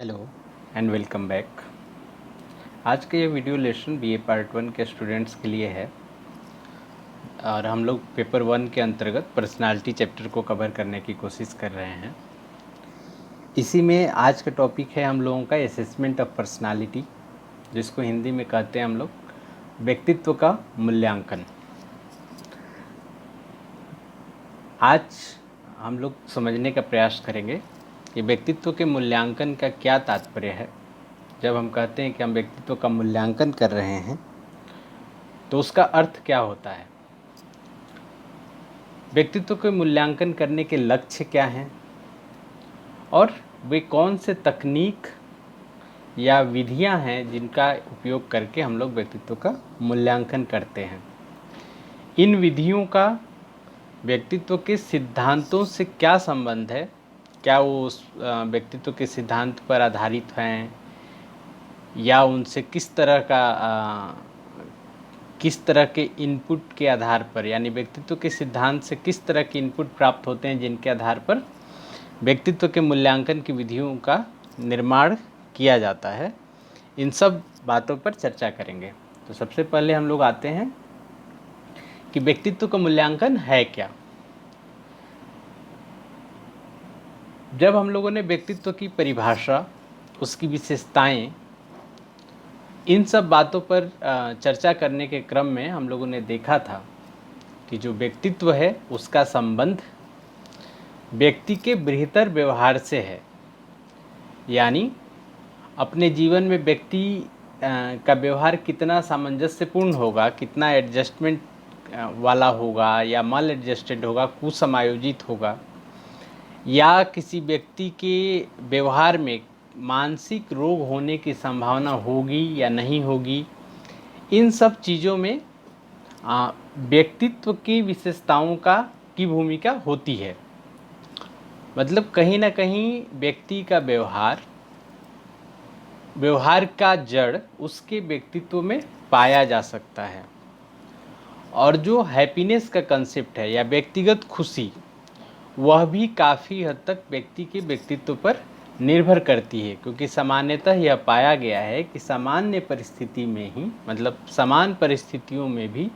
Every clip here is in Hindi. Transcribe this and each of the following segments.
Hello and welcome back. आज का ये वीडियो लेसन बीए पार्ट 1 के स्टूडेंट्स के लिए है और हम लोग पेपर 1 के अंतर्गत पर्सनालिटी चैप्टर को कवर करने की कोशिश कर रहे हैं। इसी में आज का टॉपिक है हम लोगों का असेसमेंट ऑफ पर्सनालिटी, जिसको हिंदी में कहते हैं हम लोग व्यक्तित्व का मूल्यांकन। आज हम लोग समझने का प्रयास करेंगे कि व्यक्तित्व के मूल्यांकन का क्या तात्पर्य है। जब हम कहते हैं कि हम व्यक्तित्व का मूल्यांकन कर रहे हैं तो उसका अर्थ क्या होता है, व्यक्तित्व के मूल्यांकन करने के लक्ष्य क्या हैं और वे कौन से तकनीक या विधियां हैं जिनका उपयोग करके हम लोग व्यक्तित्व का मूल्यांकन करते हैं। इन विधियों का व्यक्तित्व के सिद्धांतों से क्या संबंध है, क्या वो उस व्यक्तित्व के सिद्धांत पर आधारित हैं या उनसे किस तरह के इनपुट के आधार पर, यानी व्यक्तित्व के सिद्धांत से किस तरह के इनपुट प्राप्त होते हैं जिनके आधार पर व्यक्तित्व के मूल्यांकन की विधियों का निर्माण किया जाता है। इन सब बातों पर चर्चा करेंगे। तो सबसे पहले हम लोग आते हैं कि व्यक्तित्व का मूल्यांकन है क्या। जब हम लोगों ने व्यक्तित्व की परिभाषा, उसकी विशेषताएं, इन सब बातों पर चर्चा करने के क्रम में हम लोगों ने देखा था कि जो व्यक्तित्व है उसका संबंध व्यक्ति के बेहतर व्यवहार से है। यानी अपने जीवन में व्यक्ति का व्यवहार कितना सामंजस्यपूर्ण होगा, कितना एडजस्टमेंट वाला होगा या मल एडजस्टेड होगा, कुसमायोजित होगा, या किसी व्यक्ति के व्यवहार में मानसिक रोग होने की संभावना होगी या नहीं होगी। इन सब चीज़ों में व्यक्तित्व की विशेषताओं की भूमिका होती है। मतलब कहीं ना कहीं व्यक्ति का व्यवहार का जड़ उसके व्यक्तित्व में पाया जा सकता है। और जो हैप्पीनेस का कंसेप्ट है या व्यक्तिगत खुशी, वह भी काफ़ी हद तक व्यक्ति के व्यक्तित्व पर निर्भर करती है, क्योंकि सामान्यतः यह पाया गया है कि सामान्य परिस्थिति में ही, मतलब समान परिस्थितियों में भी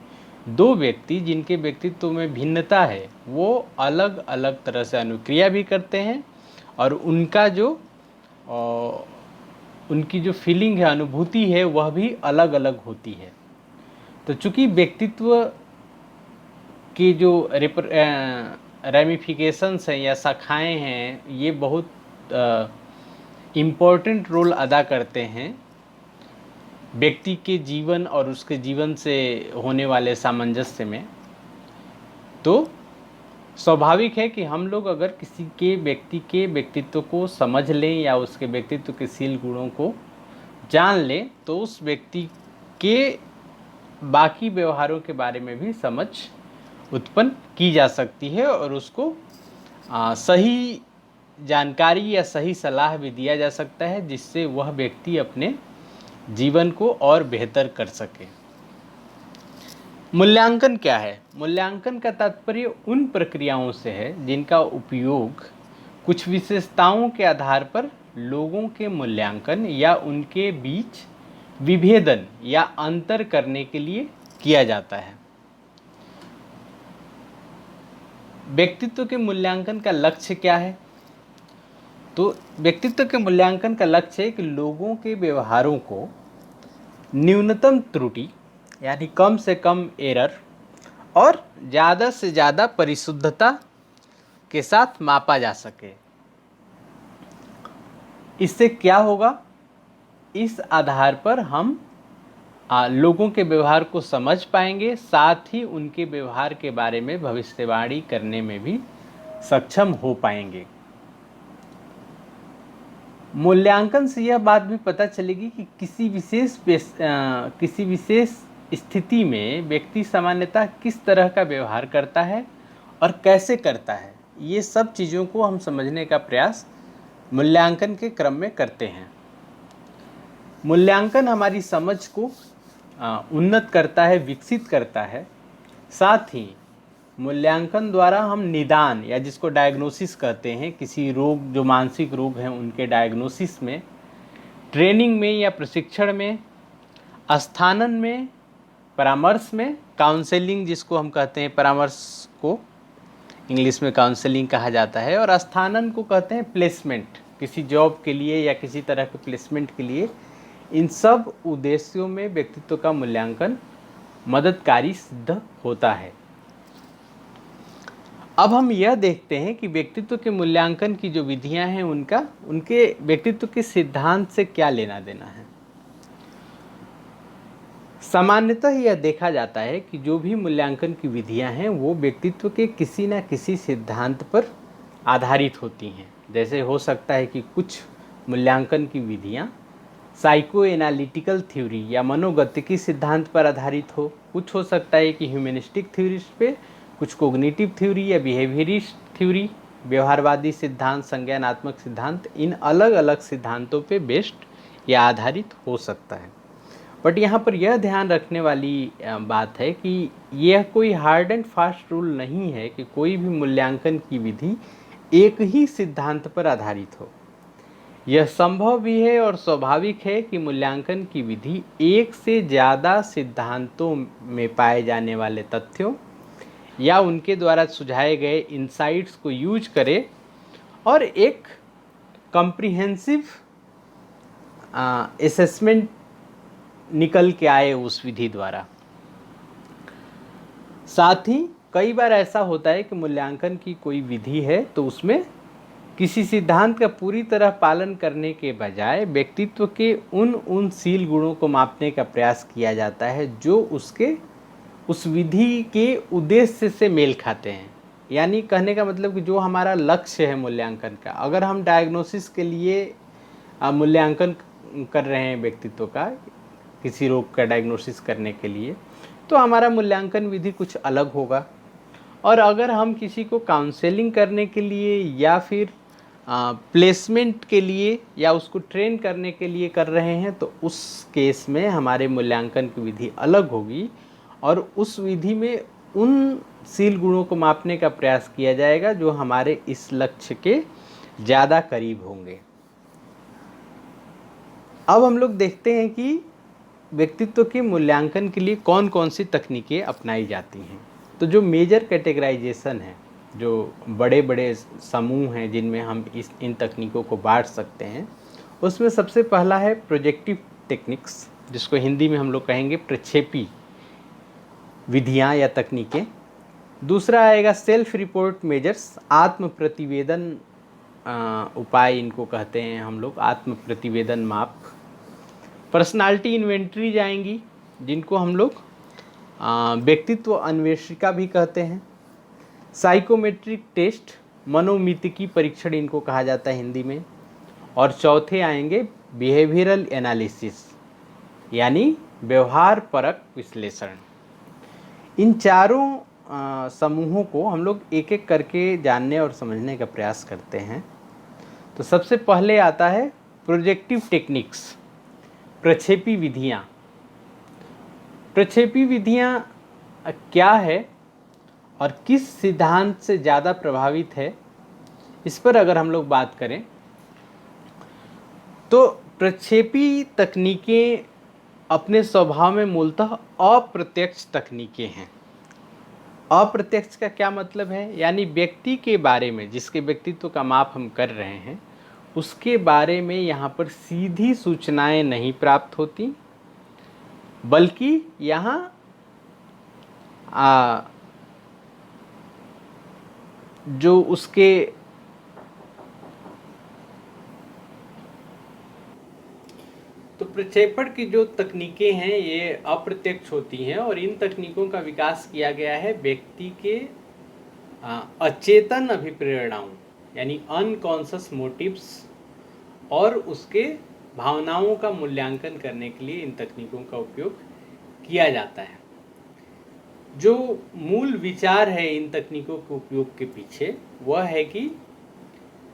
दो व्यक्ति जिनके व्यक्तित्व में भिन्नता है वो अलग अलग तरह से अनुक्रिया भी करते हैं और उनकी जो फीलिंग है, अनुभूति है, वह भी अलग अलग होती है। तो चूँकि व्यक्तित्व की जो रेमिफिकेशंस हैं या शाखाएं हैं, ये बहुत इम्पोर्टेंट रोल अदा करते हैं व्यक्ति के जीवन और उसके जीवन से होने वाले सामंजस्य में। तो स्वाभाविक है कि हम लोग अगर किसी के व्यक्ति के व्यक्तित्व को समझ लें या उसके व्यक्तित्व के शील गुणों को जान लें तो उस व्यक्ति के बाकी व्यवहारों के बारे में भी समझ उत्पन्न की जा सकती है और उसको सही जानकारी या सही सलाह भी दिया जा सकता है, जिससे वह व्यक्ति अपने जीवन को और बेहतर कर सके। मूल्यांकन क्या है? मूल्यांकन का तात्पर्य उन प्रक्रियाओं से है जिनका उपयोग कुछ विशेषताओं के आधार पर लोगों के मूल्यांकन या उनके बीच विभेदन या अंतर करने के लिए किया जाता है। व्यक्तित्व के मूल्यांकन का लक्ष्य क्या है? तो व्यक्तित्व के मूल्यांकन का लक्ष्य है कि लोगों के व्यवहारों को न्यूनतम त्रुटि यानी कम से कम एरर और ज़्यादा से ज़्यादा परिशुद्धता के साथ मापा जा सके। इससे क्या होगा? इस आधार पर हम लोगों के व्यवहार को समझ पाएंगे, साथ ही उनके व्यवहार के बारे में भविष्यवाणी करने में भी सक्षम हो पाएंगे। मूल्यांकन से यह बात भी पता चलेगी कि किसी विशेष स्थिति में व्यक्ति सामान्यतः किस तरह का व्यवहार करता है और कैसे करता है। ये सब चीज़ों को हम समझने का प्रयास मूल्यांकन के क्रम में करते हैं। मूल्यांकन हमारी समझ को उन्नत करता है, विकसित करता है। साथ ही मूल्यांकन द्वारा हम निदान या जिसको डायग्नोसिस कहते हैं, किसी रोग, जो मानसिक रोग हैं उनके डायग्नोसिस में ट्रेनिंग में या प्रशिक्षण में, स्थानन में, परामर्श में, काउंसलिंग जिसको हम कहते हैं, परामर्श को इंग्लिश में काउंसलिंग कहा जाता है, और स्थानन को कहते हैं प्लेसमेंट, किसी जॉब के लिए या किसी तरह के प्लेसमेंट के लिए। इन सब उद्देश्यों में व्यक्तित्व का मूल्यांकन मददगारी सिद्ध होता है। अब हम यह देखते हैं कि व्यक्तित्व के मूल्यांकन की जो विधियां हैं उनके व्यक्तित्व के सिद्धांत से क्या लेना देना है। सामान्यतः यह देखा जाता है कि जो भी मूल्यांकन की विधियां हैं वो व्यक्तित्व के किसी न किसी सिद्धांत पर आधारित होती हैं। जैसे हो सकता है कि कुछ मूल्यांकन की विधियां साइको एनालिटिकल थ्योरी या मनोगतिकी सिद्धांत पर आधारित हो, कुछ हो सकता है कि ह्यूमनिस्टिक थ्योरीज पे, कुछ कोग्निटिव थ्योरी या बिहेवियरिस्ट थ्योरी, व्यवहारवादी सिद्धांत, संज्ञानात्मक सिद्धांत, इन अलग अलग सिद्धांतों पे बेस्ड या आधारित हो सकता है। बट यहाँ पर यह ध्यान रखने वाली बात है कि यह कोई हार्ड एंड फास्ट रूल नहीं है कि कोई भी मूल्यांकन की विधि एक ही सिद्धांत पर आधारित हो। यह संभव भी है और स्वाभाविक है कि मूल्यांकन की विधि एक से ज़्यादा सिद्धांतों में पाए जाने वाले तथ्यों या उनके द्वारा सुझाए गए इंसाइट्स को यूज करे और एक कॉम्प्रिहेंसिव असेसमेंट निकल के आए उस विधि द्वारा। साथ ही कई बार ऐसा होता है कि मूल्यांकन की कोई विधि है तो उसमें किसी सिद्धांत का पूरी तरह पालन करने के बजाय व्यक्तित्व के उन शील गुणों को मापने का प्रयास किया जाता है जो उस विधि के उद्देश्य से मेल खाते हैं। यानी कहने का मतलब कि जो हमारा लक्ष्य है मूल्यांकन का, अगर हम डायग्नोसिस के लिए मूल्यांकन कर रहे हैं व्यक्तित्व का, किसी रोग का डायग्नोसिस करने के लिए, तो हमारा मूल्यांकन विधि कुछ अलग होगा। और अगर हम किसी को काउंसलिंग करने के लिए या फिर प्लेसमेंट के लिए या उसको ट्रेन करने के लिए कर रहे हैं तो उस केस में हमारे मूल्यांकन की विधि अलग होगी और उस विधि में उन शील गुणों को मापने का प्रयास किया जाएगा जो हमारे इस लक्ष्य के ज़्यादा करीब होंगे। अब हम लोग देखते हैं कि व्यक्तित्व के मूल्यांकन के लिए कौन कौन सी तकनीकें अपनाई जाती हैं। तो जो मेजर कैटेगराइजेशन है, जो बड़े बड़े समूह हैं जिनमें हम इन तकनीकों को बांट सकते हैं, उसमें सबसे पहला है प्रोजेक्टिव टेक्निक्स, जिसको हिंदी में हम लोग कहेंगे प्रक्षेपी विधियां या तकनीकें। दूसरा आएगा सेल्फ रिपोर्ट मेजर्स, आत्म प्रतिवेदन उपाय इनको कहते हैं हम लोग, आत्म प्रतिवेदन माप। पर्सनालिटी इन्वेंट्री जाएंगी जिनको हम लोग व्यक्तित्व अन्वेषिका भी कहते हैं। साइकोमेट्रिक टेस्ट, मनोमितिकी परीक्षण इनको कहा जाता है हिंदी में। और चौथे आएंगे बिहेवियरल एनालिसिस यानी व्यवहार परक विश्लेषण। इन चारों समूहों को हम लोग एक एक करके जानने और समझने का प्रयास करते हैं। तो सबसे पहले आता है प्रोजेक्टिव टेक्निक्स, प्रक्षेपी विधियां। प्रक्षेपी विधियां क्या है और किस सिद्धांत से ज़्यादा प्रभावित है, इस पर अगर हम लोग बात करें तो प्रक्षेपी तकनीकें अपने स्वभाव में मूलतः अप्रत्यक्ष तकनीकें हैं। अप्रत्यक्ष का क्या मतलब है, यानी व्यक्ति के बारे में, जिसके व्यक्तित्व का माप हम कर रहे हैं, उसके बारे में यहाँ पर सीधी सूचनाएं नहीं प्राप्त होती, बल्कि यहाँ जो उसके तो प्रक्षेपण की जो तकनीकें हैं ये अप्रत्यक्ष होती हैं और इन तकनीकों का विकास किया गया है व्यक्ति के अचेतन अभिप्रेरणाओं यानी अनकॉन्शियस मोटिव्स और उसके भावनाओं का मूल्यांकन करने के लिए इन तकनीकों का उपयोग किया जाता है। जो मूल विचार है इन तकनीकों के उपयोग के पीछे वह है कि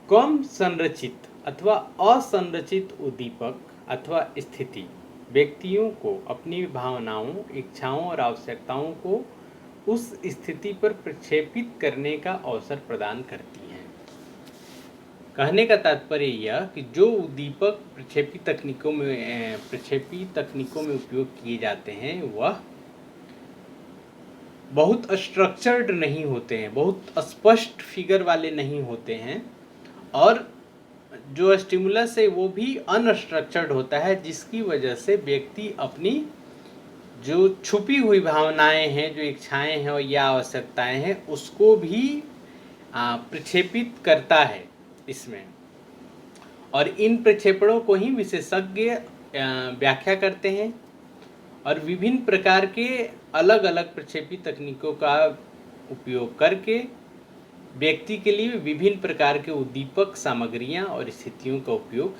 कम संरचित अथवा असंरचित उद्दीपक अथवा स्थिति व्यक्तियों को अपनी भावनाओं, इच्छाओं और आवश्यकताओं को उस स्थिति पर प्रक्षेपित करने का अवसर प्रदान करती हैं। कहने का तात्पर्य यह कि जो उद्दीपक प्रक्षेपी तकनीकों में उपयोग किए जाते हैं वह बहुत स्ट्रक्चर्ड नहीं होते हैं, बहुत स्पष्ट फिगर वाले नहीं होते हैं, और जो स्टिमुलस है वो भी अनस्ट्रक्चर्ड होता है, जिसकी वजह से व्यक्ति अपनी जो छुपी हुई भावनाएं हैं, जो इच्छाएं हैं या आवश्यकताएं हैं, उसको भी प्रक्षेपित करता है इसमें। और इन प्रक्षेपणों को ही विशेषज्ञ व्याख्या करते हैं और विभिन्न प्रकार के अलग अलग प्रक्षेपी तकनीकों का उपयोग करके व्यक्ति के लिए विभिन्न प्रकार के उद्दीपक सामग्रियां और स्थितियों का उपयोग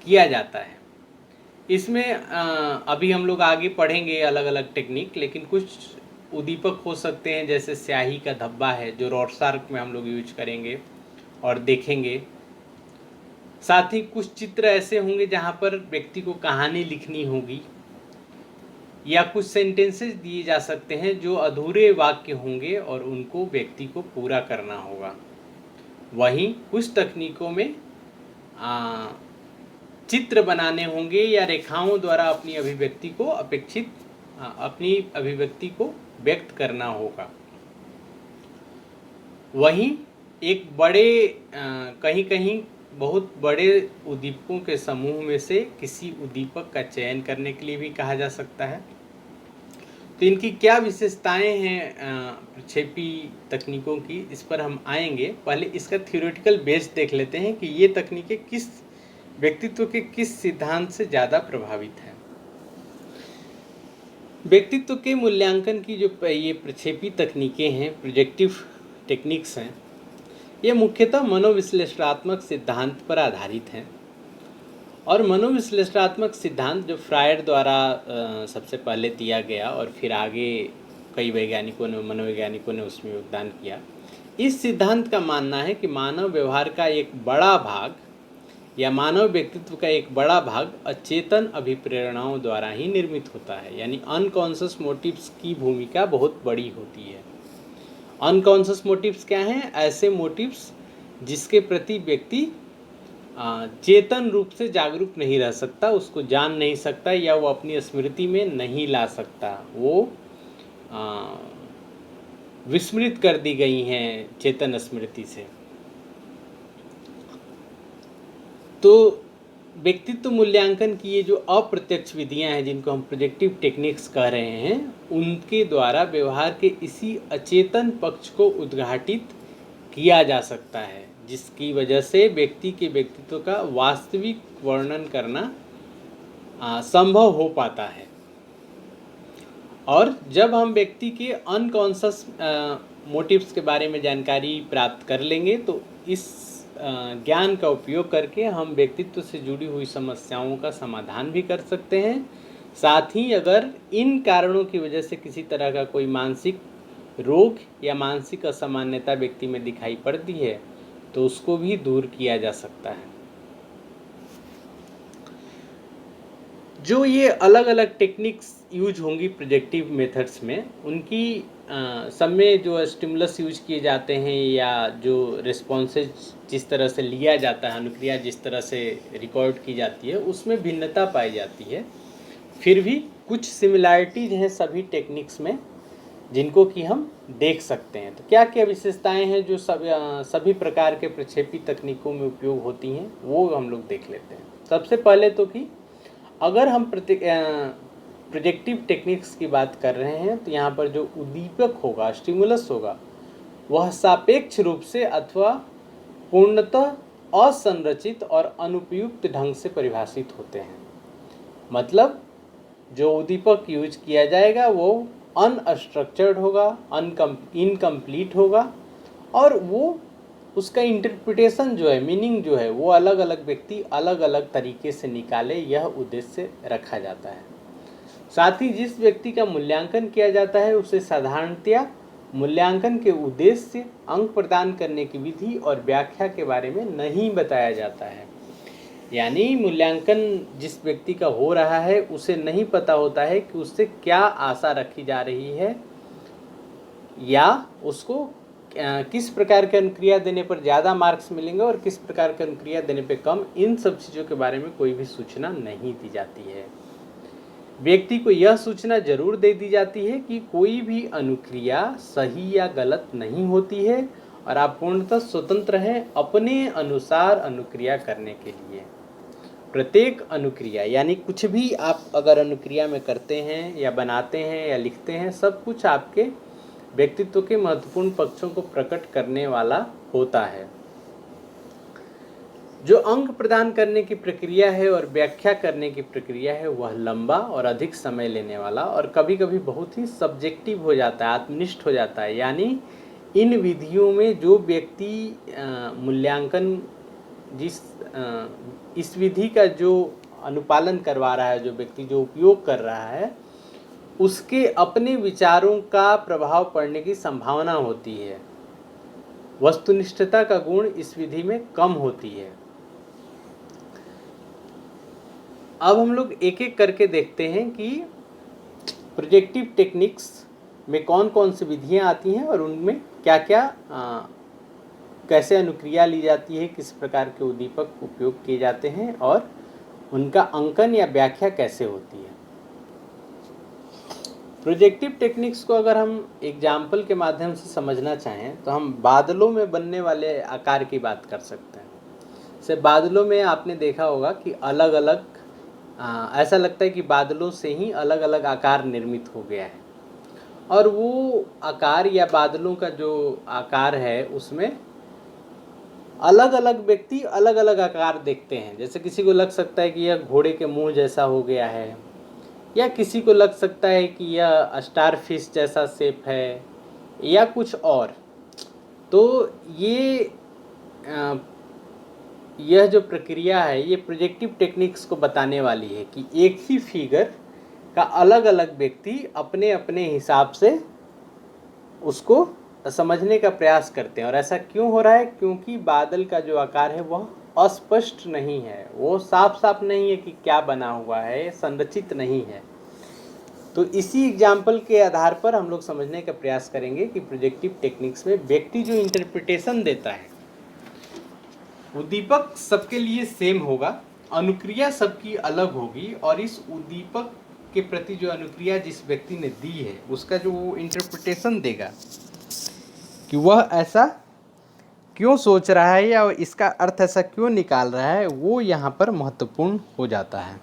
किया जाता है। इसमें अभी हम लोग आगे पढ़ेंगे अलग अलग टेक्निक, लेकिन कुछ उद्दीपक हो सकते हैं जैसे स्याही का धब्बा है जो रॉर्सार्क में हम लोग यूज करेंगे और देखेंगे। साथ ही कुछ चित्र ऐसे होंगे जहाँ पर व्यक्ति को कहानी लिखनी होगी, या कुछ सेंटेंसेस दिए जा सकते हैं जो अधूरे वाक्य होंगे और उनको व्यक्ति को पूरा करना होगा। वहीं कुछ तकनीकों में चित्र बनाने होंगे या रेखाओं द्वारा अपनी अभिव्यक्ति को व्यक्त करना होगा। वहीं एक बड़े कहीं कहीं बहुत बड़े उद्दीपकों के समूह में से किसी उद्दीपक का चयन करने के लिए भी कहा जा सकता है। तो इनकी क्या विशेषताएं हैं प्रक्षेपी तकनीकों की, इस पर हम आएंगे। पहले इसका थ्योरेटिकल बेस देख लेते हैं कि ये तकनीकें किस व्यक्तित्व के किस सिद्धांत से ज़्यादा प्रभावित हैं। व्यक्तित्व के मूल्यांकन की जो ये प्रक्षेपी तकनीकें हैं, प्रोजेक्टिव टेक्निक्स हैं, ये मुख्यतः मनोविश्लेषणात्मक सिद्धांत पर आधारित हैं। और मनोविश्लेषणात्मक सिद्धांत जो फ्रायड द्वारा सबसे पहले दिया गया और फिर आगे कई मनोवैज्ञानिकों ने उसमें योगदान किया। इस सिद्धांत का मानना है कि मानव व्यवहार का एक बड़ा भाग या मानव व्यक्तित्व का एक बड़ा भाग अचेतन अभिप्रेरणाओं द्वारा ही निर्मित होता है, यानी अनकॉन्शियस मोटिव्स की भूमिका बहुत बड़ी होती है। अनकॉन्शियस मोटिव्स क्या हैं? ऐसे मोटिव्स जिसके प्रति व्यक्ति चेतन रूप से जागरूक नहीं रह सकता, उसको जान नहीं सकता या वो अपनी स्मृति में नहीं ला सकता, वो विस्मृत कर दी गई हैं चेतन स्मृति से। तो व्यक्तित्व मूल्यांकन की ये जो अप्रत्यक्ष विधियां हैं, जिनको हम प्रोजेक्टिव टेक्निक्स कह रहे हैं, उनके द्वारा व्यवहार के इसी अचेतन पक्ष को उद्घाटित किया जा सकता है, जिसकी वजह से व्यक्ति के व्यक्तित्व का वास्तविक वर्णन करना संभव हो पाता है। और जब हम व्यक्ति के अनकॉन्शियस मोटिव्स के बारे में जानकारी प्राप्त कर लेंगे तो इस ज्ञान का उपयोग करके हम व्यक्तित्व से जुड़ी हुई समस्याओं का समाधान भी कर सकते हैं। साथ ही अगर इन कारणों की वजह से किसी तरह का कोई मानसिक रोग या मानसिक असामान्यता व्यक्ति में दिखाई पड़ती है तो उसको भी दूर किया जा सकता है। जो ये अलग अलग टेक्निक्स यूज होंगी प्रोजेक्टिव मेथड्स में, उनकी सब में जो स्टिमुलस यूज किए जाते हैं या जो रिस्पॉन्सेज जिस तरह से लिया जाता है, अनुक्रिया जिस तरह से रिकॉर्ड की जाती है, उसमें भिन्नता पाई जाती है। फिर भी कुछ सिमिलैरिटीज हैं सभी टेक्निक्स में जिनको कि हम देख सकते हैं। तो क्या क्या विशेषताएं हैं जो सभी प्रकार के प्रक्षेपी तकनीकों में उपयोग होती हैं, वो हम लोग देख लेते हैं। सबसे पहले तो कि अगर हम प्रोजेक्टिव टेक्निक्स की बात कर रहे हैं तो यहाँ पर जो उद्दीपक होगा, स्टिमुलस होगा, वह सापेक्ष रूप से अथवा पूर्णतः असंरचित और अनुपयुक्त ढंग से परिभाषित होते हैं। मतलब जो उद्दीपक यूज किया जाएगा वो अनस्ट्रक्चर्ड होगा, इनकम्प्लीट होगा, और वो उसका इंटरप्रिटेशन जो है, मीनिंग जो है, वो अलग अलग व्यक्ति अलग अलग तरीके से निकाले, यह उद्देश्य रखा जाता है। साथ ही जिस व्यक्ति का मूल्यांकन किया जाता है उसे साधारणतया मूल्यांकन के उद्देश्य, अंक प्रदान करने की विधि और व्याख्या के बारे में नहीं बताया जाता है। यानी मूल्यांकन जिस व्यक्ति का हो रहा है उसे नहीं पता होता है कि उससे क्या आशा रखी जा रही है या उसको किस प्रकार की अनुक्रिया देने पर ज़्यादा मार्क्स मिलेंगे और किस प्रकार की अनुक्रिया देने पर कम, इन सब चीज़ों के बारे में कोई भी सूचना नहीं दी जाती है। व्यक्ति को यह सूचना जरूर दे दी जाती है कि कोई भी अनुक्रिया सही या गलत नहीं होती है और आप पूर्णतः स्वतंत्र हैं अपने अनुसार अनुक्रिया करने के लिए। प्रत्येक अनुक्रिया यानी कुछ भी आप अगर अनुक्रिया में करते हैं या बनाते हैं या लिखते हैं, सब कुछ आपके व्यक्तित्व के महत्वपूर्ण पक्षों को प्रकट करने वाला होता है। जो अंक प्रदान करने की प्रक्रिया है और व्याख्या करने की प्रक्रिया है वह लंबा और अधिक समय लेने वाला और कभी कभी बहुत ही सब्जेक्टिव हो जाता है, आत्मनिष्ठ हो जाता है। यानी इन विधियों में जो व्यक्ति मूल्यांकन इस विधि का जो अनुपालन करवा रहा है, जो व्यक्ति जो उपयोग कर रहा है, उसके अपने विचारों का प्रभाव पड़ने की संभावना होती है। वस्तुनिष्ठता का गुण इस विधि में कम होती है। अब हम लोग एक एक करके देखते हैं कि प्रोजेक्टिव टेक्निक्स में कौन कौन सी विधियां आती हैं और उनमें क्या क्या कैसे अनुक्रिया ली जाती है, किस प्रकार के उद्दीपक उपयोग किए जाते हैं और उनका अंकन या व्याख्या कैसे होती है। प्रोजेक्टिव टेक्निक्स को अगर हम एग्जाम्पल के माध्यम से समझना चाहें तो हम बादलों में बनने वाले आकार की बात कर सकते हैं। जैसे बादलों में आपने देखा होगा कि अलग अलग ऐसा लगता है कि बादलों से ही अलग अलग आकार निर्मित हो गया है और वो आकार या बादलों का जो आकार है उसमें अलग अलग व्यक्ति अलग अलग आकार देखते हैं। जैसे किसी को लग सकता है कि यह घोड़े के मुंह जैसा हो गया है, या किसी को लग सकता है कि यह स्टार फिश जैसा शेप है या कुछ और। तो यह जो प्रक्रिया है ये प्रोजेक्टिव टेक्निक्स को बताने वाली है कि एक ही फिगर का अलग अलग व्यक्ति अपने अपने हिसाब से उसको समझने का प्रयास करते हैं। और ऐसा क्यों हो रहा है? क्योंकि बादल का जो आकार है वह अस्पष्ट नहीं है, वो साफ साफ नहीं है कि क्या बना हुआ है, संरचित नहीं है। तो इसी एग्जाम्पल के आधार पर हम लोग समझने का प्रयास करेंगे कि प्रोजेक्टिव टेक्निक्स में व्यक्ति जो इंटरप्रिटेशन देता है, उद्दीपक सबके लिए सेम होगा, अनुक्रिया सबकी अलग होगी और इस उद्दीपक के प्रति जो अनुक्रिया जिस व्यक्ति ने दी है उसका जो वो इंटरप्रिटेशन देगा कि वह ऐसा क्यों सोच रहा है या इसका अर्थ ऐसा क्यों निकाल रहा है, वो यहाँ पर महत्वपूर्ण हो जाता है।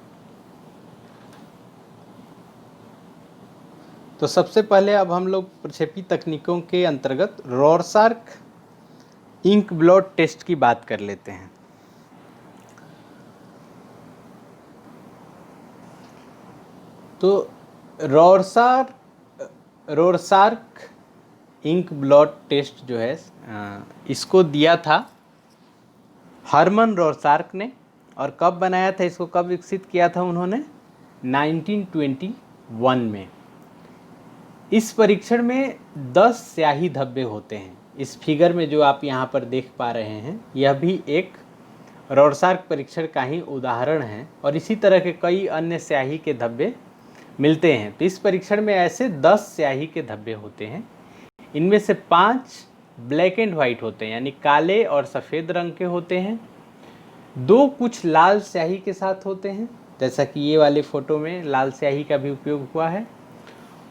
तो सबसे पहले अब हम लोग प्रक्षेपी तकनीकों के अंतर्गत रॉरशार्क इंक ब्लॉट टेस्ट की बात कर लेते हैं। तो रॉरशार्क इंक ब्लॉट टेस्ट जो है इसको दिया था हरमन रॉरशार्क ने। और कब बनाया था इसको, कब विकसित किया था उन्होंने? 1921 में। इस परीक्षण में 10 स्याही धब्बे होते हैं। इस फिगर में जो आप यहाँ पर देख पा रहे हैं यह भी एक रॉरशार्क परीक्षण का ही उदाहरण है और इसी तरह के कई अन्य स्याही के धब्बे मिलते हैं। तो इस परीक्षण में ऐसे 10 स्याही के धब्बे होते हैं। इनमें से 5 ब्लैक एंड वाइट होते हैं यानी काले और सफ़ेद रंग के होते हैं। 2 कुछ लाल स्याही के साथ होते हैं, जैसा कि ये वाले फ़ोटो में लाल स्याही का भी उपयोग हुआ है।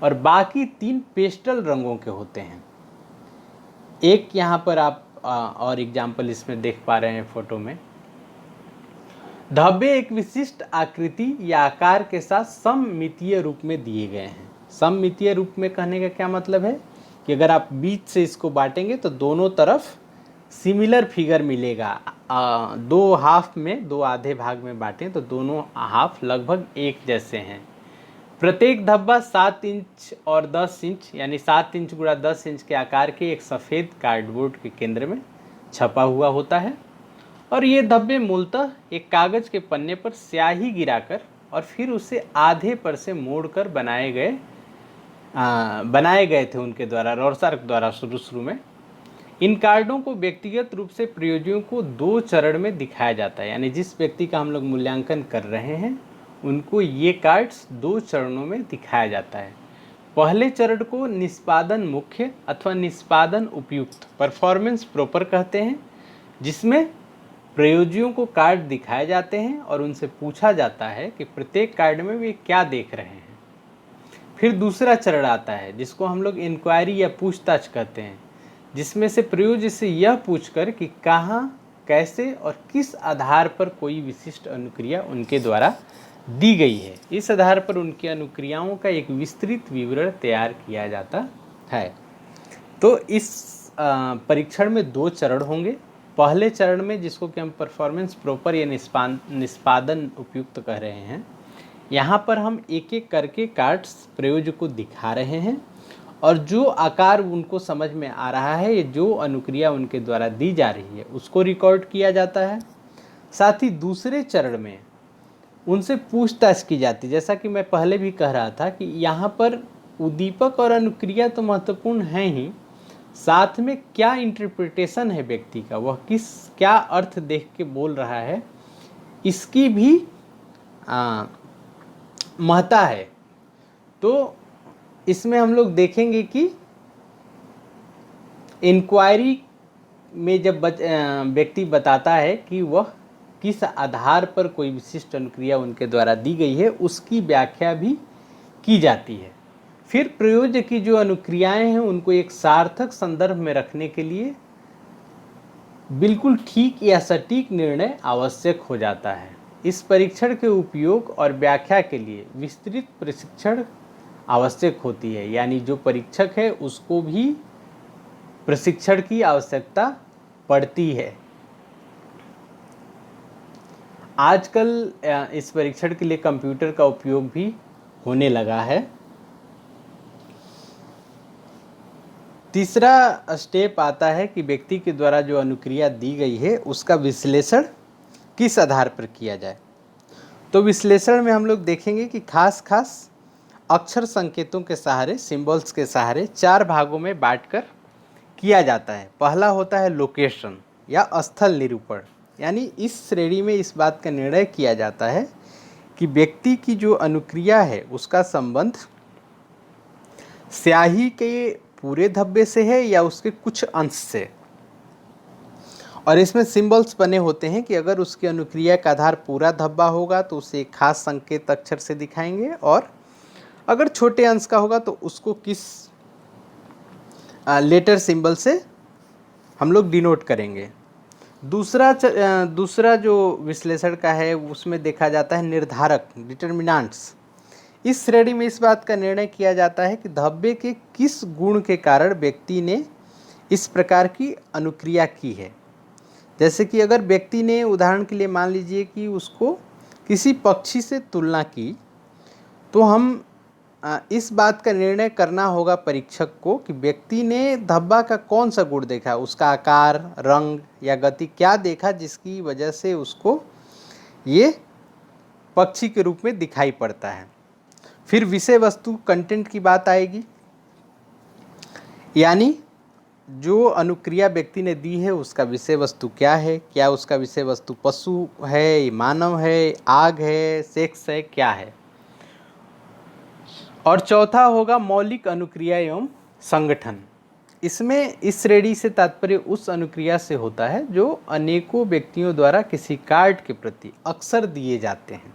और बाकी 3 पेस्टल रंगों के होते हैं। एक यहाँ पर आप और एग्जाम्पल इसमें देख पा रहे हैं फोटो में। धब्बे एक विशिष्ट आकृति या आकार के साथ सममितीय रूप में दिए गए हैं। सममितीय रूप में कहने का क्या मतलब है कि अगर आप बीच से इसको बांटेंगे तो दोनों तरफ सिमिलर फिगर मिलेगा। 2 हाफ में, 2 आधे भाग में बांटें तो दोनों हाफ लगभग एक जैसे हैं। प्रत्येक धब्बा 7 इंच और 10 इंच यानी 7 इंच गुणा 10 इंच के आकार के एक सफ़ेद कार्डबोर्ड के केंद्र में छपा हुआ होता है। और ये धब्बे मूलतः एक कागज़ के पन्ने पर स्याही गिराकर और फिर उसे आधे पर से मोड़कर बनाए गए थे उनके द्वारा, रॉरशार्क द्वारा शुरू में। इन कार्डों को व्यक्तिगत रूप से प्रयोजकों को 2 चरण में दिखाया जाता है, यानी जिस व्यक्ति का हम लोग मूल्यांकन कर रहे हैं उनको ये कार्ड्स 2 चरणों में दिखाया जाता है। पहले चरण को निष्पादन मुख्य अथवा निष्पादन उपयुक्त परफॉर्मेंस प्रॉपर कहते हैं, जिसमें प्रयोज्यों को कार्ड दिखाए जाते हैं और उनसे पूछा जाता है कि प्रत्येक कार्ड में वे क्या देख रहे हैं। फिर दूसरा चरण आता है जिसको हम लोग इंक्वायरी या पूछताछ कहते हैं, जिसमें से प्रयोज्य से यह पूछकर कि कहाँ, कैसे और किस आधार पर कोई विशिष्ट अनुक्रिया उनके द्वारा दी गई है, इस आधार पर उनकी अनुक्रियाओं का एक विस्तृत विवरण तैयार किया जाता है। तो इस परीक्षण में 2 चरण होंगे। पहले चरण में, जिसको कि हम परफॉर्मेंस प्रॉपर या निष्पादन उपयुक्त कह रहे हैं, यहाँ पर हम एक एक करके कार्ड्स प्रयोज्य को दिखा रहे हैं और जो आकार उनको समझ में आ रहा है, जो अनुक्रिया उनके द्वारा दी जा रही है, उसको रिकॉर्ड किया जाता है। साथ ही दूसरे चरण में उनसे पूछताछ की जाती है। जैसा कि मैं पहले भी कह रहा था कि यहाँ पर उद्दीपक और अनुक्रिया तो महत्वपूर्ण हैं ही, साथ में क्या इंटरप्रिटेशन है व्यक्ति का, वह क्या अर्थ देख के बोल रहा है, इसकी भी महत्ता है। तो इसमें हम लोग देखेंगे कि इंक्वायरी में जब व्यक्ति बताता है कि वह किस आधार पर कोई विशिष्ट अनुक्रिया उनके द्वारा दी गई है, उसकी व्याख्या भी की जाती है। फिर प्रयोज्य की जो अनुक्रियाएं हैं उनको एक सार्थक संदर्भ में रखने के लिए बिल्कुल ठीक या सटीक निर्णय आवश्यक हो जाता है। इस परीक्षण के उपयोग और व्याख्या के लिए विस्तृत प्रशिक्षण आवश्यक होती है, यानी जो परीक्षक है उसको भी प्रशिक्षण की आवश्यकता पड़ती है। आजकल इस परीक्षण के लिए कंप्यूटर का उपयोग भी होने लगा है। तीसरा स्टेप आता है कि व्यक्ति के द्वारा जो अनुक्रिया दी गई है उसका विश्लेषण किस आधार पर किया जाए। तो विश्लेषण में हम लोग देखेंगे कि खास अक्षर संकेतों के सहारे, सिंबल्स के सहारे 4 भागों में बांटकर किया जाता है। पहला होता है लोकेशन या स्थल निरूपण, यानी इस श्रेणी में इस बात का निर्णय किया जाता है कि व्यक्ति की जो अनुक्रिया है उसका संबंध स्याही के पूरे धब्बे से है या उसके कुछ अंश से। और इसमें सिंबल्स बने होते हैं कि अगर उसकी अनुक्रिया का आधार पूरा धब्बा होगा तो उसे एक खास संकेत अक्षर से दिखाएंगे, और अगर छोटे अंश का होगा तो उसको किस लेटर सिंबल से हम लोग डिनोट करेंगे। दूसरा जो विश्लेषण का है उसमें देखा जाता है निर्धारक, डिटर्मिनेंट्स। इस श्रेणी में इस बात का निर्णय किया जाता है कि धब्बे के किस गुण के कारण व्यक्ति ने इस प्रकार की अनुक्रिया की है। जैसे कि अगर व्यक्ति ने, उदाहरण के लिए मान लीजिए कि उसको किसी पक्षी से तुलना की, तो हम इस बात का निर्णय करना होगा परीक्षक को कि व्यक्ति ने धब्बा का कौन सा गुण देखा, उसका आकार, रंग या गति क्या देखा जिसकी वजह से उसको ये पक्षी के रूप में दिखाई पड़ता है। फिर विषय वस्तु, कंटेंट की बात आएगी, यानी जो अनुक्रिया व्यक्ति ने दी है उसका विषय वस्तु क्या है, क्या उसका विषय वस्तु पशु है, मानव है, आग है, सेक्स है, क्या है। और चौथा होगा मौलिक अनुक्रिया एवं संगठन। इसमें इस श्रेणी से तात्पर्य उस अनुक्रिया से होता है जो अनेकों व्यक्तियों द्वारा किसी कार्ड के प्रति अक्सर दिए जाते हैं।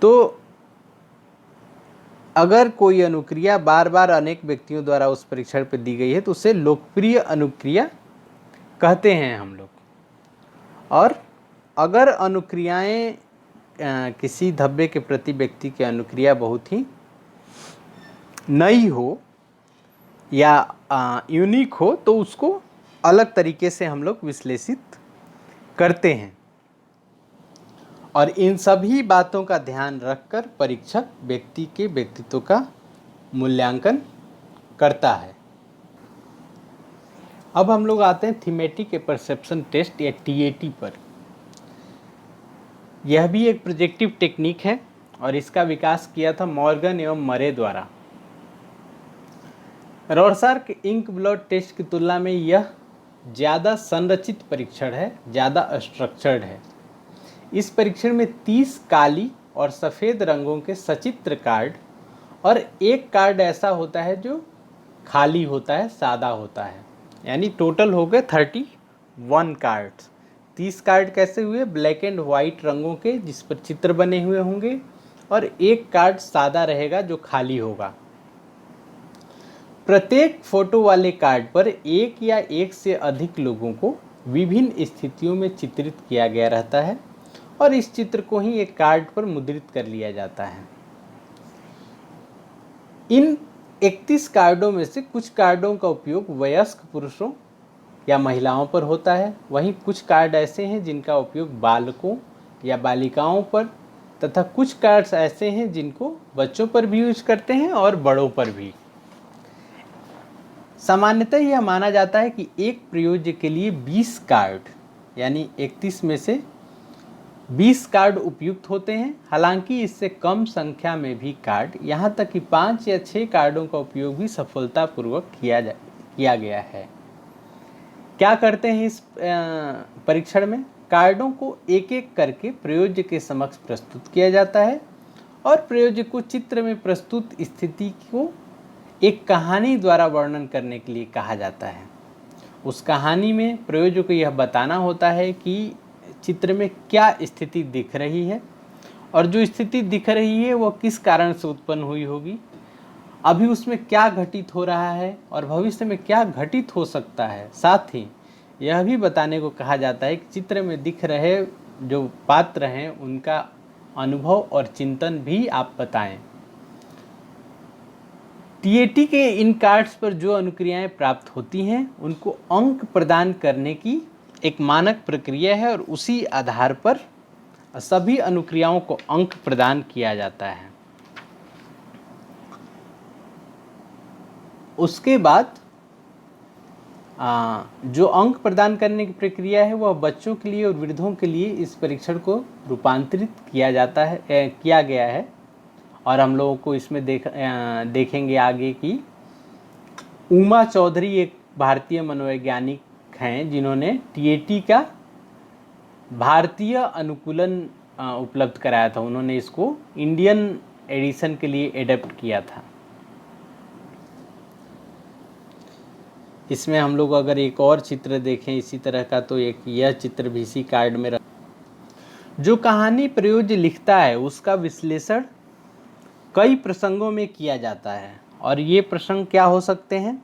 तो अगर कोई अनुक्रिया बार बार अनेक व्यक्तियों द्वारा उस परीक्षण पर दी गई है तो उसे लोकप्रिय अनुक्रिया कहते हैं हम लोग। और अगर अनुक्रियाएं किसी धब्बे के प्रति व्यक्ति की अनुक्रिया बहुत ही नई हो या यूनिक हो तो उसको अलग तरीके से हम लोग विश्लेषित करते हैं। और इन सभी बातों का ध्यान रखकर परीक्षक व्यक्ति के व्यक्तित्व का मूल्यांकन करता है। अब हम लोग आते हैं थीमेटिक परसेप्शन टेस्ट या TAT पर। यह भी एक प्रोजेक्टिव टेक्निक है और इसका विकास किया था मॉर्गन एवं मरे द्वारा। रॉर्सचाक इंक ब्लड टेस्ट की तुलना में यह ज़्यादा संरचित परीक्षण है, ज़्यादा स्ट्रक्चर्ड है। इस परीक्षण में 30 काली और सफ़ेद रंगों के सचित्र कार्ड और एक कार्ड ऐसा होता है जो खाली होता है, सादा होता है। यानी टोटल हो गए 31 कार्ड्स। 30 कार्ड कैसे हुए? ब्लैक एंड वाइट रंगों के जिस पर चित्र बने हुए होंगे, और एक कार्ड सादा रहेगा जो खाली होगा। प्रत्येक फोटो वाले कार्ड पर एक या एक से अधिक लोगों को विभिन्न स्थितियों में चित्रित किया गया रहता है, और इस चित्र को ही एक कार्ड पर मुद्रित कर लिया जाता है। इन 31 कार्डों में से कुछ कार्डों का उपयोग वयस्क पुरुषों या महिलाओं पर होता है, वहीं कुछ कार्ड ऐसे हैं जिनका उपयोग बालकों या बालिकाओं पर, तथा कुछ कार्ड्स ऐसे हैं जिनको बच्चों पर भी यूज करते हैं और बड़ों पर भी। सामान्यतः यह माना जाता है कि एक प्रयोज्य के लिए 20 कार्ड, यानी 31 में से 20 कार्ड उपयुक्त होते हैं। हालांकि इससे कम संख्या में भी कार्ड, यहाँ तक कि 5 या 6 कार्डों का उपयोग भी सफलतापूर्वक किया गया है। क्या करते हैं इस परीक्षण में? कार्डों को एक एक करके प्रयोज्य के समक्ष प्रस्तुत किया जाता है, और प्रयोज्य को चित्र में प्रस्तुत स्थिति को एक कहानी द्वारा वर्णन करने के लिए कहा जाता है। उस कहानी में प्रयोज्य को यह बताना होता है कि चित्र में क्या स्थिति दिख रही है, और जो स्थिति दिख रही है वो किस कारण से उत्पन्न हुई होगी, अभी उसमें क्या घटित हो रहा है, और भविष्य में क्या घटित हो सकता है। साथ ही यह भी बताने को कहा जाता है कि चित्र में दिख रहे जो पात्र हैं उनका अनुभव और चिंतन भी आप बताएं। टीएटी के इन कार्ड्स पर जो अनुक्रियाएं प्राप्त होती हैं उनको अंक प्रदान करने की एक मानक प्रक्रिया है, और उसी आधार पर सभी अनुक्रियाओं को अंक प्रदान किया जाता है। उसके बाद जो अंक प्रदान करने की प्रक्रिया है वह बच्चों के लिए और वृद्धों के लिए इस परीक्षण को रूपांतरित किया गया है। और हम लोगों को इसमें देखेंगे आगे कि उमा चौधरी एक भारतीय मनोवैज्ञानिक हैं जिन्होंने टीएटी का भारतीय अनुकूलन उपलब्ध कराया था। उन्होंने इसको इंडियन एडिशन के लिए एडेप्ट किया था। इसमें हम लोग अगर एक और चित्र देखें इसी तरह का, तो एक यह चित्र भी इसी कार्ड में जो कहानी प्रयोज्य लिखता है उसका विश्लेषण कई प्रसंगों में किया जाता है, और ये प्रसंग क्या हो सकते हैं?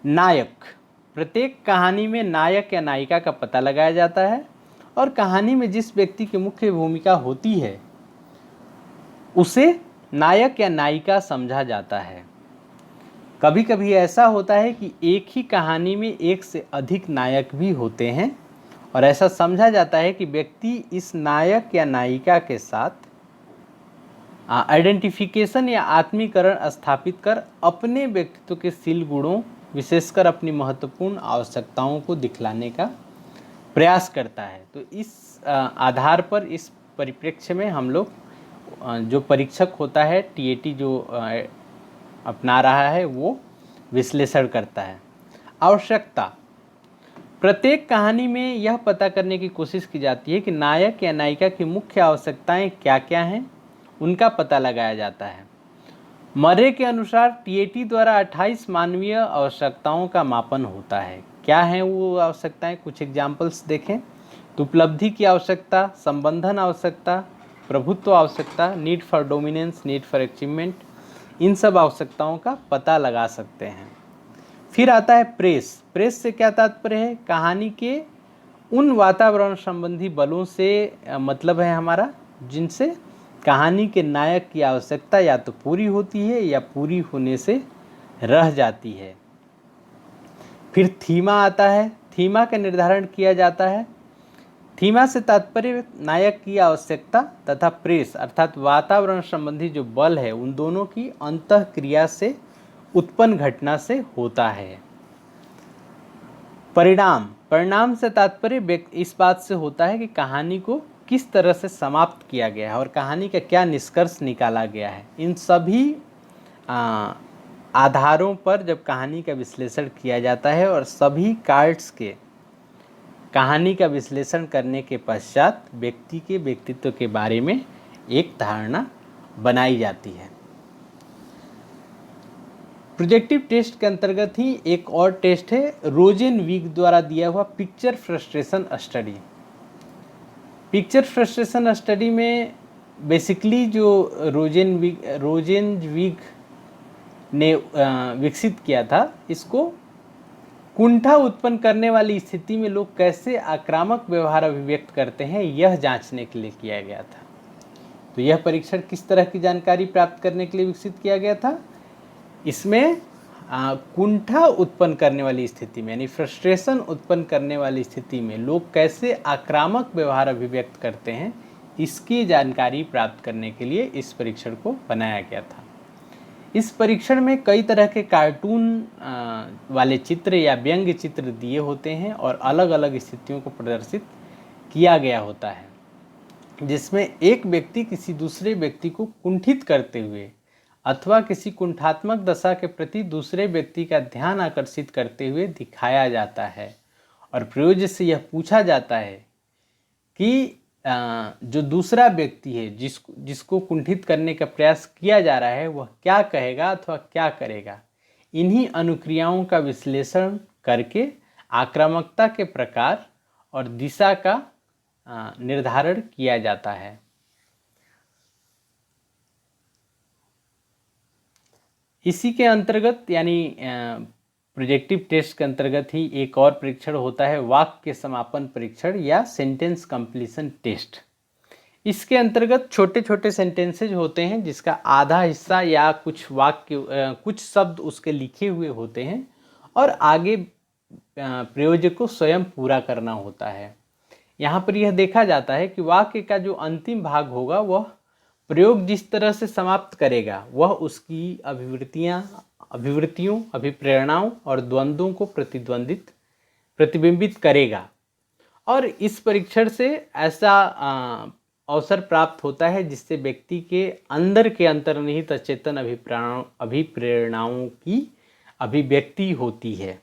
नायक। प्रत्येक कहानी में नायक या नायिका का पता लगाया जाता है, और कहानी में जिस व्यक्ति की मुख्य भूमिका होती है उसे नायक या नायिका समझा जाता है। कभी कभी ऐसा होता है कि एक ही कहानी में एक से अधिक नायक भी होते हैं, और ऐसा समझा जाता है कि व्यक्ति इस नायक या नायिका के साथ आइडेंटिफिकेशन या आत्मीकरण स्थापित कर अपने व्यक्तित्व के शील गुणों, विशेषकर अपनी महत्वपूर्ण आवश्यकताओं को दिखलाने का प्रयास करता है। तो इस आधार पर, इस परिप्रेक्ष्य में हम लोग जो परीक्षक होता है टीएटी जो अपना रहा है वो विश्लेषण करता है। आवश्यकता। प्रत्येक कहानी में यह पता करने की कोशिश की जाती है कि नायक या नायिका की मुख्य आवश्यकताएं क्या क्या हैं, उनका पता लगाया जाता है। मर्रे के अनुसार टीएटी द्वारा 28 मानवीय आवश्यकताओं का मापन होता है। क्या हैं वो आवश्यकताएं? कुछ एग्जाम्पल्स देखें तो उपलब्धि की आवश्यकता, संबंधन आवश्यकता, प्रभुत्व आवश्यकता, need for dominance, need for achievement, इन सब आवश्यकताओं का पता लगा सकते हैं। फिर आता है प्रेस। प्रेस से क्या तात्पर्य है? कहानी के उन वातावरण संबंधी बलों से मतलब है हमारा जिनसे कहानी के नायक की आवश्यकता या तो पूरी होती है या पूरी होने से रह जाती है। फिर थीमा आता है। थीमा का निर्धारण किया जाता है। थीमा से तात्पर्य नायक की आवश्यकता तथा प्रेस अर्थात वातावरण संबंधी जो बल है उन दोनों की अंतःक्रिया से उत्पन्न घटना से होता है। परिणाम। परिणाम से तात्पर्य इस बात से होता है कि कहानी को किस तरह से समाप्त किया गया है और कहानी का क्या निष्कर्ष निकाला गया है। इन सभी आधारों पर जब कहानी का विश्लेषण किया जाता है और सभी कार्ड्स के कहानी का विश्लेषण करने के पश्चात व्यक्ति के व्यक्तित्व के बारे में एक धारणा बनाई जाती है। प्रोजेक्टिव टेस्ट के अंतर्गत ही एक और टेस्ट है रोजेनविग द्वारा दिया हुआ picture frustration study. Picture frustration study में बेसिकली जो रोजेनविग ने विकसित किया था, इसको कुंठा उत्पन्न करने वाली स्थिति में लोग कैसे आक्रामक व्यवहार अभिव्यक्त करते हैं, यह जांचने के लिए किया गया था। तो यह परीक्षण किस तरह की जानकारी प्राप्त करने के लिए विकसित किया गया था? इसमें कुंठा उत्पन्न करने वाली स्थिति में, यानी फ्रस्ट्रेशन उत्पन्न करने वाली स्थिति में लोग कैसे आक्रामक व्यवहार अभिव्यक्त करते हैं, इसकी जानकारी प्राप्त करने के लिए इस परीक्षण को बनाया गया था। इस परीक्षण में कई तरह के कार्टून वाले चित्र या व्यंग्य चित्र दिए होते हैं और अलग अलग स्थितियों को प्रदर्शित किया गया होता है, जिसमें एक व्यक्ति किसी दूसरे व्यक्ति को कुंठित करते हुए अथवा किसी कुंठात्मक दशा के प्रति दूसरे व्यक्ति का ध्यान आकर्षित करते हुए दिखाया जाता है और प्रयोज्य से यह पूछा जाता है कि जो दूसरा व्यक्ति है जिसको कुंठित करने का प्रयास किया जा रहा है, वह क्या कहेगा अथवा क्या करेगा। इन्हीं अनुक्रियाओं का विश्लेषण करके आक्रामकता के प्रकार और दिशा का निर्धारण किया जाता है। इसी के अंतर्गत, यानी प्रोजेक्टिव टेस्ट के अंतर्गत ही एक और परीक्षण होता है वाक्य समापन परीक्षण या सेंटेंस कंप्लीशन टेस्ट। इसके अंतर्गत छोटे छोटे सेंटेंसेज होते हैं जिसका आधा हिस्सा या कुछ वाक्य कुछ शब्द उसके लिखे हुए होते हैं और आगे प्रयोज्य को स्वयं पूरा करना होता है। यहाँ पर यह देखा जाता है कि वाक्य का जो अंतिम भाग होगा वह प्रयोग जिस तरह से समाप्त करेगा वह उसकी अभिवृत्तियों, अभिप्रेरणाओं और द्वंद्वों को प्रतिबिंबित करेगा। और इस परीक्षण से ऐसा अवसर प्राप्त होता है जिससे व्यक्ति के अंतर्निहित अचेतन अभिप्रेरणाओं की अभिव्यक्ति होती है।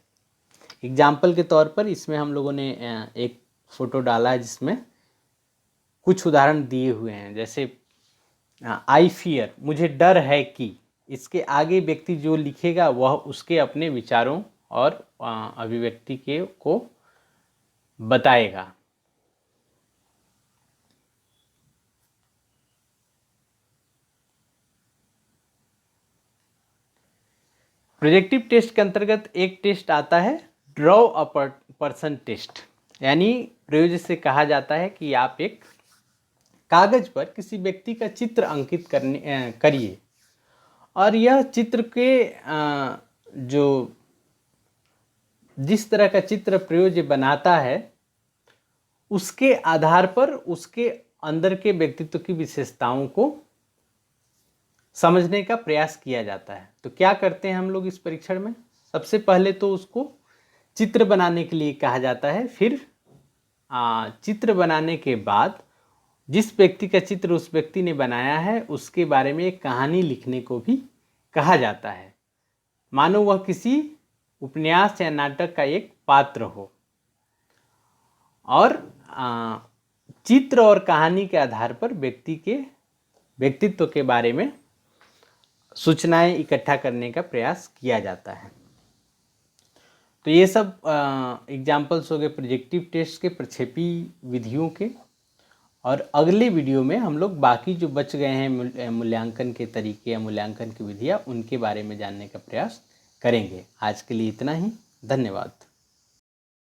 एग्जाम्पल के तौर पर इसमें हम लोगों ने एक फोटो डाला है जिसमें कुछ उदाहरण दिए हुए हैं, जैसे आई फियर, मुझे डर है कि, इसके आगे व्यक्ति जो लिखेगा वह उसके अपने विचारों और अभिव्यक्ति को बताएगा। प्रोजेक्टिव टेस्ट के अंतर्गत एक टेस्ट आता है ड्रॉ अ पर्सन टेस्ट, यानी प्रयोज्य से कहा जाता है कि आप एक कागज पर किसी व्यक्ति का चित्र अंकित करिए और यह चित्र के जिस तरह का चित्र प्रयोज्य बनाता है उसके आधार पर उसके अंदर के व्यक्तित्व की विशेषताओं को समझने का प्रयास किया जाता है। तो क्या करते हैं हम लोग इस परीक्षण में? सबसे पहले तो उसको चित्र बनाने के लिए कहा जाता है, फिर चित्र बनाने के बाद जिस व्यक्ति का चित्र उस व्यक्ति ने बनाया है उसके बारे में एक कहानी लिखने को भी कहा जाता है, मानो वह किसी उपन्यास या नाटक का एक पात्र हो। और चित्र और कहानी के आधार पर व्यक्ति के व्यक्तित्व के बारे में सूचनाएं इकट्ठा करने का प्रयास किया जाता है। तो ये सब एग्जाम्पल्स हो गए प्रोजेक्टिव टेस्ट के, प्रक्षेपी विधियों के। और अगले वीडियो में हम लोग बाकी जो बच गए हैं मूल्यांकन के तरीके या मूल्यांकन की विधियाँ, उनके बारे में जानने का प्रयास करेंगे। आज के लिए इतना ही, धन्यवाद।